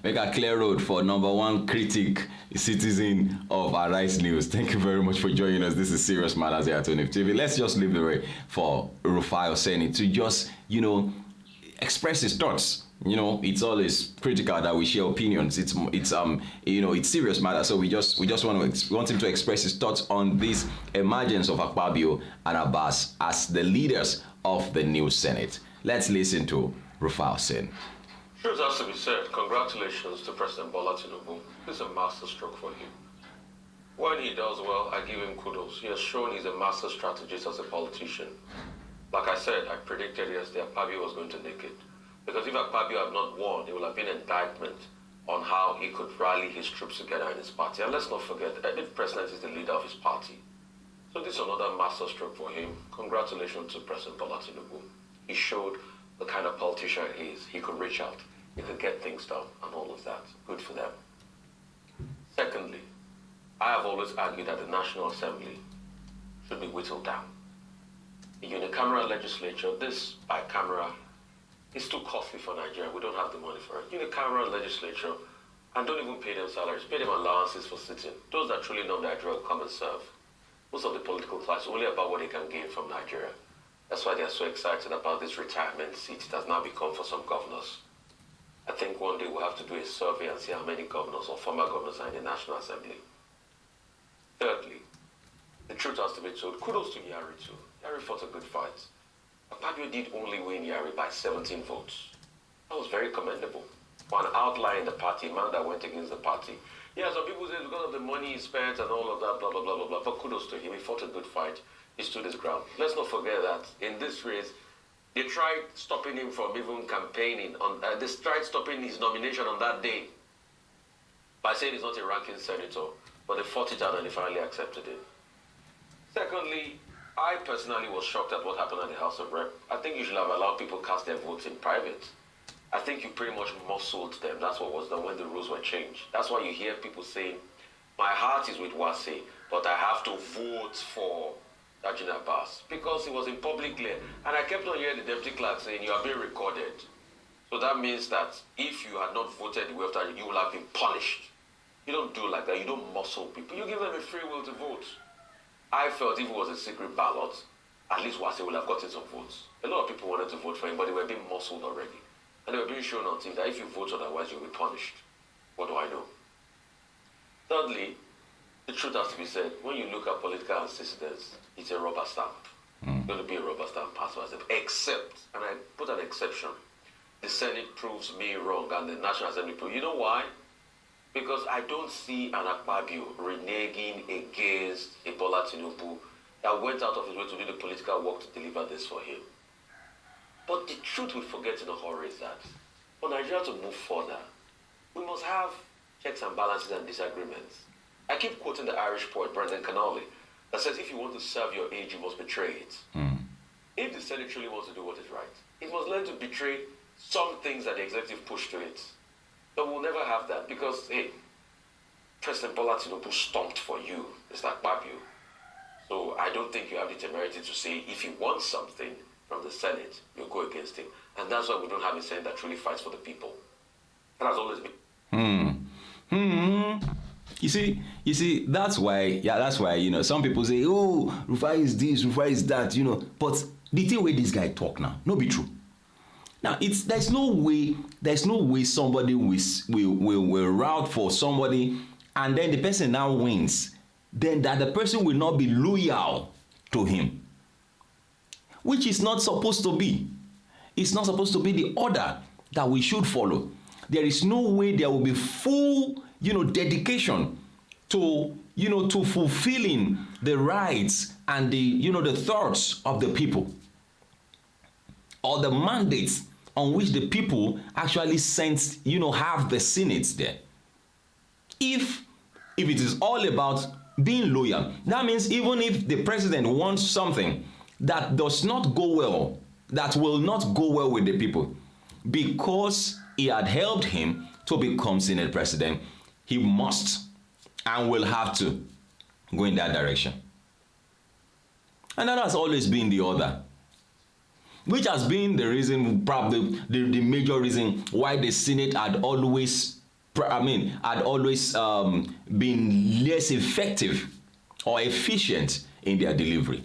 make a clear road for number one critic citizen of Arise News. Thank you very much for joining us. This is Serious Matters here at ONIF TV. Let's just leave the way for Rufai Oseni to just, express his thoughts. It's always critical that we share opinions. It's serious matter. So we just want him to express his thoughts on this emergence of Akpabio and Abbas as the leaders of the new Senate. Let's listen to Rufai Oseni. Truth has to be said. Congratulations to President Bola Tinubu. This is a masterstroke for him. When he does well, I give him kudos. He has shown he's a master strategist as a politician. Like I said, I predicted yesterday Akpabio was going to nick it. Because if Akpabio had not won, it would have been an indictment on how he could rally his troops together in his party. And let's not forget, the president is the leader of his party. So this is another masterstroke for him. Congratulations to President Bola Tinubu. He showed the kind of politician he is. He could reach out, he could get things done, and all of that. Good for them. Secondly, I have always argued that the National Assembly should be whittled down. The unicameral legislature, this bicameral, it's too costly for Nigeria. We don't have the money for it. Unicameral legislature, and don't even pay them salaries. Pay them allowances for sitting. Those that truly know Nigeria will come and serve. Most of the political class only about what they can gain from Nigeria. That's why they're so excited about this retirement seat it has now become for some governors. I think one day we'll have to do a survey and see how many governors or former governors are in the National Assembly. Thirdly, the truth has to be told. Kudos to Yari too. Yari fought a good fight. Akpabio did only win Yari by 17 votes. That was very commendable. For an outlier in the party, a man that went against the party. Yeah, some people say because of the money he spent and all of that, blah, blah, blah, blah, blah. But kudos to him. He fought a good fight. He stood his ground. Let's not forget that in this race, they tried stopping him from even campaigning. They tried stopping his nomination on that day by saying he's not a ranking senator. But they fought it out and they finally accepted it. Secondly, I personally was shocked at what happened at the House of Rep. I think you should have allowed people cast their votes in private. I think you pretty much muscled them. That's what was done when the rules were changed. That's why you hear people saying, my heart is with Wase, but I have to vote for Ajin Abbas. Because it was in public clear. And I kept on hearing the deputy clerk saying, you are being recorded. So that means that if you had not voted the way after, you will have been punished. You don't do like that. You don't muscle people. You give them a free will to vote. I felt if it was a secret ballot, at least Wase would have gotten some votes. A lot of people wanted to vote for him, but they were being muscled already. And they were being shown on TV that if you vote otherwise, you'll be punished. What do I know? Thirdly, the truth has to be said. When you look at political antecedents, it's a rubber stamp. It's going to be a rubber stamp pass for them. Except, and I put an exception, the Senate proves me wrong and the National Assembly proves. You know why? Because I don't see an Akpabio reneging against a Bola Tinubu that went out of his way to do the political work to deliver this for him. But the truth we forget in a hurry is that for Nigeria to move further, we must have checks and balances and disagreements. I keep quoting the Irish poet Brendan Connolly that says if you want to serve your age, you must betray it. If the Senate truly wants to do what is right, it must learn to betray some things that the executive push to it. But we'll never have that because, hey, President Bola Tinubu stomped for you, Mr. Akpabio. So I don't think you have the temerity to say if he wants something from the Senate, you'll go against him. And that's why we don't have a Senate that truly fights for the people. That has always been. You see, that's why, some people say, oh, Rufai is this, Rufai is that, but the thing where this guy talk now, no be true. Now, there's no way somebody will route for somebody and then the person now wins, then that the person will not be loyal to him, which is not supposed to be. It's not supposed to be the order that we should follow. There is no way there will be full, dedication to, to fulfilling the rights and the thoughts of the people or the mandates on which the people actually sent, have the Senate there. If it is all about being loyal, that means even if the president wants something that does not go well, that will not go well with the people, because he had helped him to become Senate president, he must and will have to go in that direction. And that has always been the order, which has been the reason, probably the major reason why the Senate had always, had always been less effective or efficient in their delivery.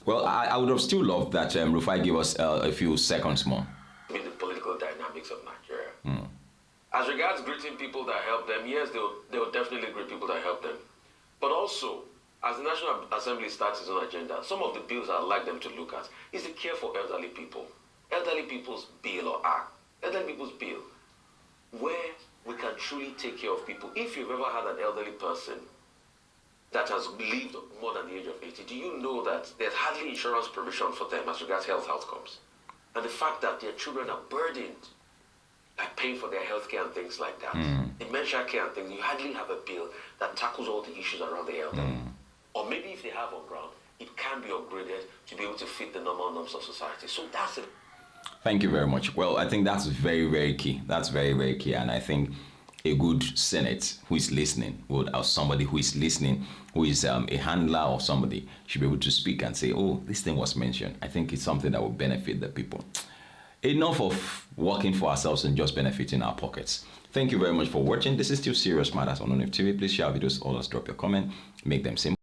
Well, I would have still loved that Rufai gave us a few seconds more. In the political dynamics of Nigeria. As regards greeting people that help them, yes, they'll definitely greet people that help them. But also, as the National Assembly starts its own agenda, some of the bills I'd like them to look at is the care for elderly people. Elderly people's bill or act. Elderly people's bill. Where we can truly take care of people. If you've ever had an elderly person that has lived more than the age of 80, do you know that there's hardly insurance provision for them as regards health outcomes? And the fact that their children are burdened by paying for their health care and things like that, dementia care and things, you hardly have a bill that tackles all the issues around the elderly. Or maybe if they have on ground, it can be upgraded to be able to fit the normal norms of society. So that's it. Thank you very much. Well, I think that's very, very key. That's very, very key. And I think a good Senate who is listening, or somebody who is listening, who is a handler or somebody, should be able to speak and say, oh, this thing was mentioned. I think it's something that will benefit the people. Enough of working for ourselves and just benefiting our pockets. Thank you very much for watching. This is still Serious Matters on ONIF TV. Please share videos, always drop your comment, make them simple.